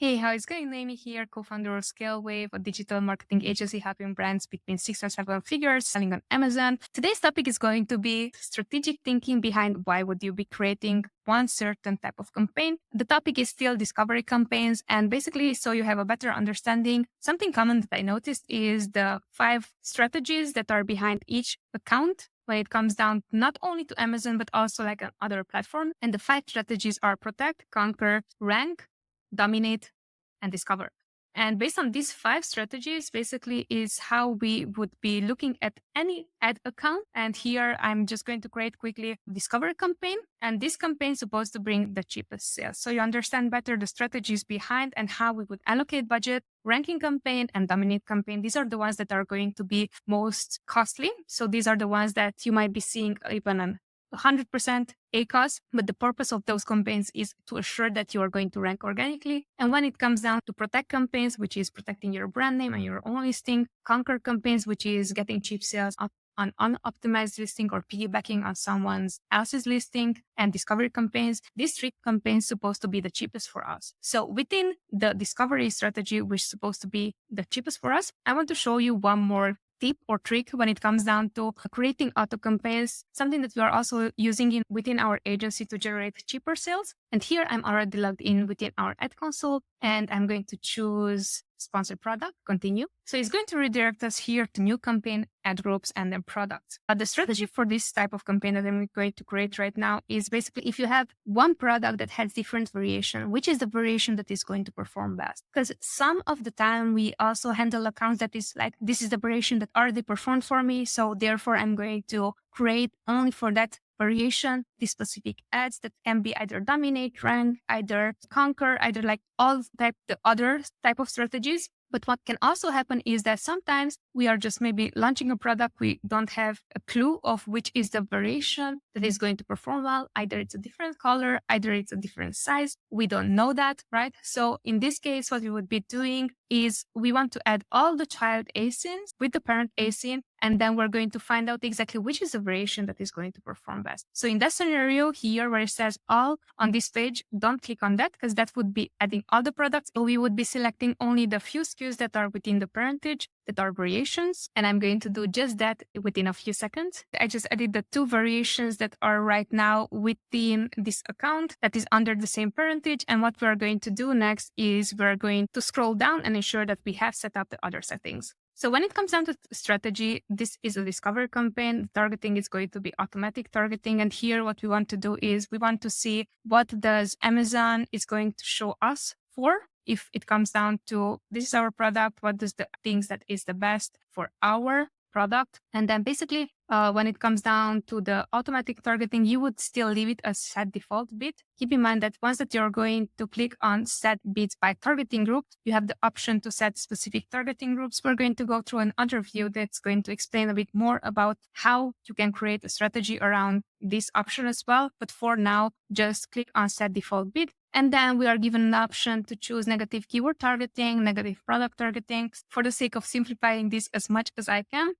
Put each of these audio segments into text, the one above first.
Hey, how is going? Noemi here, co-founder of ScaleWave, a digital marketing agency helping brands between 6 or 7 figures selling on Amazon. Today's topic is going to be strategic thinking behind why would you be creating one certain type of campaign. The topic is still discovery campaigns. And basically, so you have a better understanding, something common that I noticed is the 5 strategies that are behind each account when it comes down not only to Amazon, but also like an other platform. And the 5 strategies are protect, conquer, rank, dominate, and discover. And based on these 5 strategies, basically is how we would be looking at any ad account. And here I'm just going to create quickly a discover campaign. And this campaign is supposed to bring the cheapest sales. So you understand better the strategies behind and how we would allocate budget. Ranking campaign and dominate campaign, these are the ones that are going to be most costly. So these are the ones that you might be seeing even on 100% ACOS, but the purpose of those campaigns is to assure that you are going to rank organically. And when it comes down to protect campaigns, which is protecting your brand name and your own listing, conquer campaigns, which is getting cheap sales on unoptimized listing or piggybacking on someone else's listing, and discovery campaigns. These 3 campaigns supposed to be the cheapest for us. So within the discovery strategy, which is supposed to be the cheapest for us, I want to show you one more tip or trick when it comes down to creating auto campaigns, something that we are also using within our agency to generate cheaper sales. And here I'm already logged in within our ad console, and I'm going to choose sponsored product, continue. So it's going to redirect us here to new campaign, ad groups, and then products. But the strategy for this type of campaign that I'm going to create right now is basically if you have one product that has different variation, which is the variation that is going to perform best? Because some of the time we also handle accounts that is like, this is the variation that already performed for me. So therefore I'm going to create only for that variation, the specific ads that can be either dominate, rank, either conquer, either like all the other type of strategies. But what can also happen is that sometimes we are just maybe launching a product. We don't have a clue of which is the variation that is going to perform well. Either it's a different color, either it's a different size. We don't know that, right? So in this case, what we would be doing is we want to add all the child asins with the parent asin, and then we're going to find out exactly which is the variation that is going to perform best. So in that scenario here, where it says all on this page, don't click on that because that would be adding all the products. So we would be selecting only the few SKUs that are within the parentage, that are variations. And I'm going to do just that within a few seconds. I just added the 2 variations that are right now within this account that is under the same parentage. And what we're going to do next is we're going to scroll down and ensure that we have set up the other settings. So when it comes down to strategy, this is a discovery campaign. The targeting is going to be automatic targeting. And here what we want to do is we want to see what does Amazon is going to show us for. If it comes down to this is our product, what does the things that is the best for our product? And then basically when it comes down to the automatic targeting, you would still leave it as set default bid. Keep in mind that once that you're going to click on set bids by targeting group, you have the option to set specific targeting groups. We're going to go through an overview that's going to explain a bit more about how you can create a strategy around this option as well. But for now, just click on set default bid. And then we are given an option to choose negative keyword targeting, negative product targeting. For the sake of simplifying this as much as I can,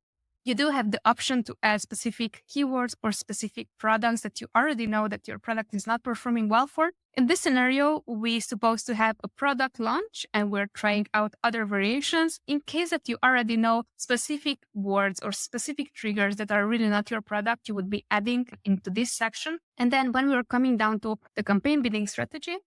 you do have the option to add specific keywords or specific products that you already know that your product is not performing well for. In this scenario, we're supposed to have a product launch and we're trying out other variations. In case that you already know specific words or specific triggers that are really not your product, you would be adding into this section. And then when we're coming down to the campaign bidding strategy,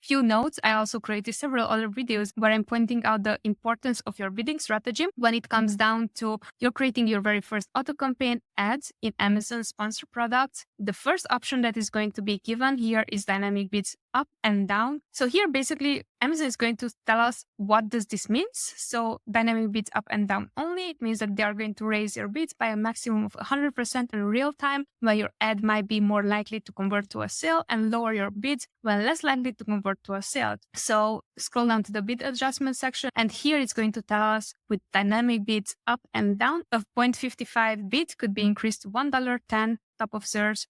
few notes. I also created several other videos where I'm pointing out the importance of your bidding strategy when it comes down to you're creating your very first auto campaign ads in Amazon sponsored products. The first option that is going to be given here is dynamic bids up and down. So here basically Amazon is going to tell us what does this means. So dynamic bids up and down only. It means that they are going to raise your bids by a maximum of 100% in real time, where your ad might be more likely to convert to a sale, and lower your bids when less likely to convert to a sale. So scroll down to the bid adjustment section, and here it's going to tell us with dynamic bids up and down of 0.55 bid could be increased to $1.10 top of search.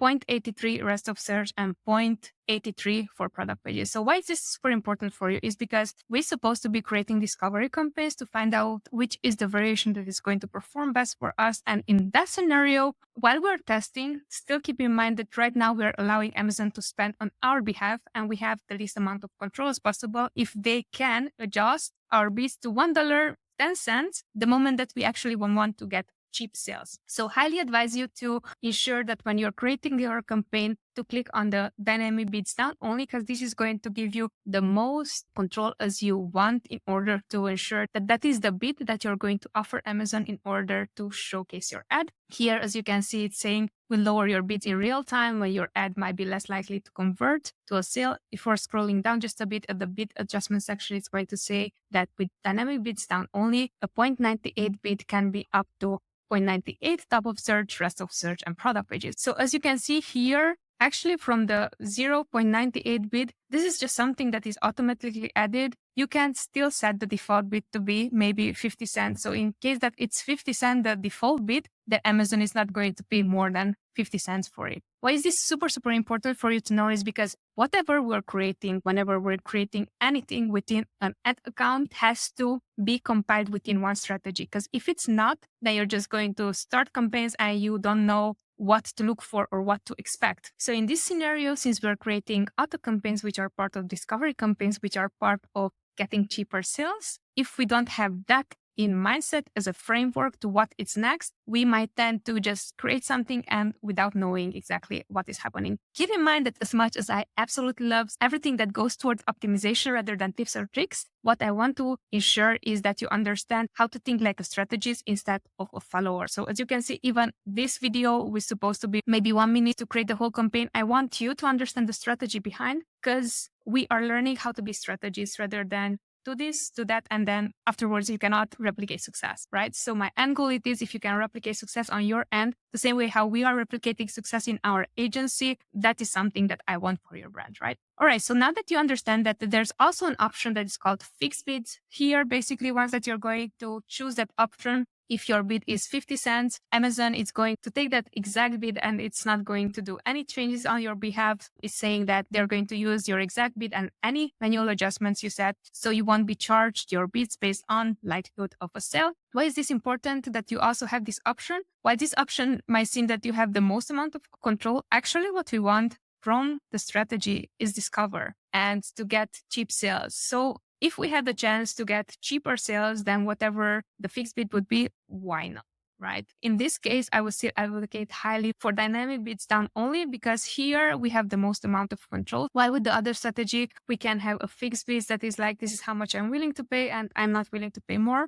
0.83 rest of search, and 0.83 for product pages. So why is this super important for you is because we're supposed to be creating discovery campaigns to find out which is the variation that is going to perform best for us. And in that scenario, while we're testing, still keep in mind that right now we're allowing Amazon to spend on our behalf, and we have the least amount of control as possible if they can adjust our bids to $1.10 the moment that we actually want to get cheap sales. So highly advise you to ensure that when you're creating your campaign to click on the dynamic bids down only, because this is going to give you the most control as you want in order to ensure that that is the bid that you're going to offer Amazon in order to showcase your ad. Here, as you can see, it's saying will lower your bids in real time when your ad might be less likely to convert to a sale. If we're scrolling down just a bit at the bid adjustment section, it's going to say that with dynamic bids down only, a 0.98 bid can be up to 0.98 top of search, rest of search, and product pages. So as you can see here, actually from the 0.98 bid, this is just something that is automatically added. You can still set the default bid to be maybe 50 cents. So in case that it's 50 cents, the default bid, that Amazon is not going to pay more than 50 cents for it. Why is this super, super important for you to know is because whatever we're creating, whenever we're creating anything within an ad account, it has to be compiled within one strategy. Because if it's not, then you're just going to start campaigns and you don't know what to look for or what to expect. So in this scenario, since we're creating auto campaigns, which are part of discovery campaigns, which are part of getting cheaper sales, if we don't have that in mindset as a framework to what is next, we might tend to just create something and without knowing exactly what is happening. Keep in mind that as much as I absolutely love everything that goes towards optimization rather than tips or tricks, what I want to ensure is that you understand how to think like a strategist instead of a follower. So as you can see, even this video was supposed to be maybe 1 minute to create the whole campaign. I want you to understand the strategy behind, because we are learning how to be strategists rather than do this, do that, and then afterwards you cannot replicate success, right? So my end goal it is if you can replicate success on your end, the same way how we are replicating success in our agency, that is something that I want for your brand, right? All right, so now that you understand that there's also an option that is called fixed bids here, basically once that you're going to choose that option, if your bid is 50 cents, Amazon is going to take that exact bid and it's not going to do any changes on your behalf. It's saying that they're going to use your exact bid and any manual adjustments you set. So you won't be charged your bids based on likelihood of a sale. Why is this important that you also have this option? While this option might seem that you have the most amount of control, actually what we want from the strategy is discover and to get cheap sales. So if we had the chance to get cheaper sales than whatever the fixed bid would be, why not, right? In this case, I would still advocate highly for dynamic bids down only because here we have the most amount of control. While with the other strategy, we can have a fixed bid that is like, this is how much I'm willing to pay and I'm not willing to pay more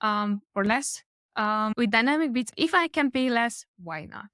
or less. With dynamic bids, if I can pay less, why not,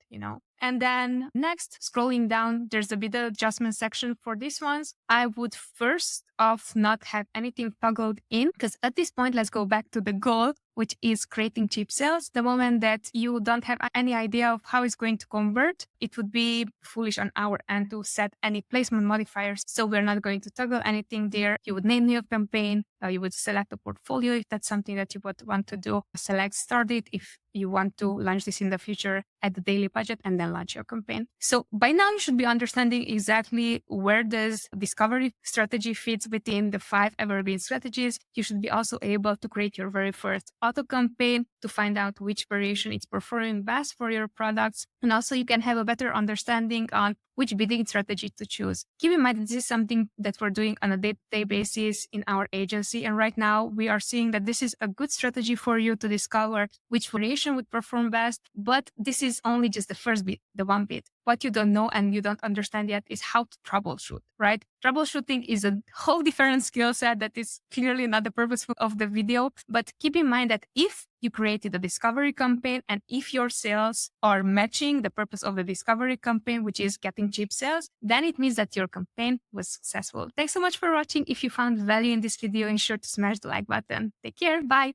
And then next, scrolling down, there's a bid adjustment section for these ones. I would first off not have anything toggled in because at this point, let's go back to the goal, which is creating cheap sales. The moment that you don't have any idea of how it's going to convert, it would be foolish on our end to set any placement modifiers. So we're not going to toggle anything there. You would name your campaign. You would select a portfolio if that's something that you would want to do. Select start date if you want to launch this in the future at the daily budget and then launch your campaign. So by now you should be understanding exactly where this discovery strategy fits within the 5 evergreen strategies. You should be also able to create your very first auto campaign to find out which variation is performing best for your products. And also you can have a better understanding on which bidding strategy to choose. Keep in mind that this is something that we're doing on a day-to-day basis in our agency. And right now we are seeing that this is a good strategy for you to discover which variation would perform best. But this is only just the first bid, the one bid. What you don't know and you don't understand yet is how to troubleshoot, right? Troubleshooting is a whole different skill set that is clearly not the purpose of the video. But keep in mind that if you created a discovery campaign and if your sales are matching the purpose of the discovery campaign, which is getting cheap sales, then it means that your campaign was successful. Thanks so much for watching. If you found value in this video, ensure to smash the like button. Take care. Bye.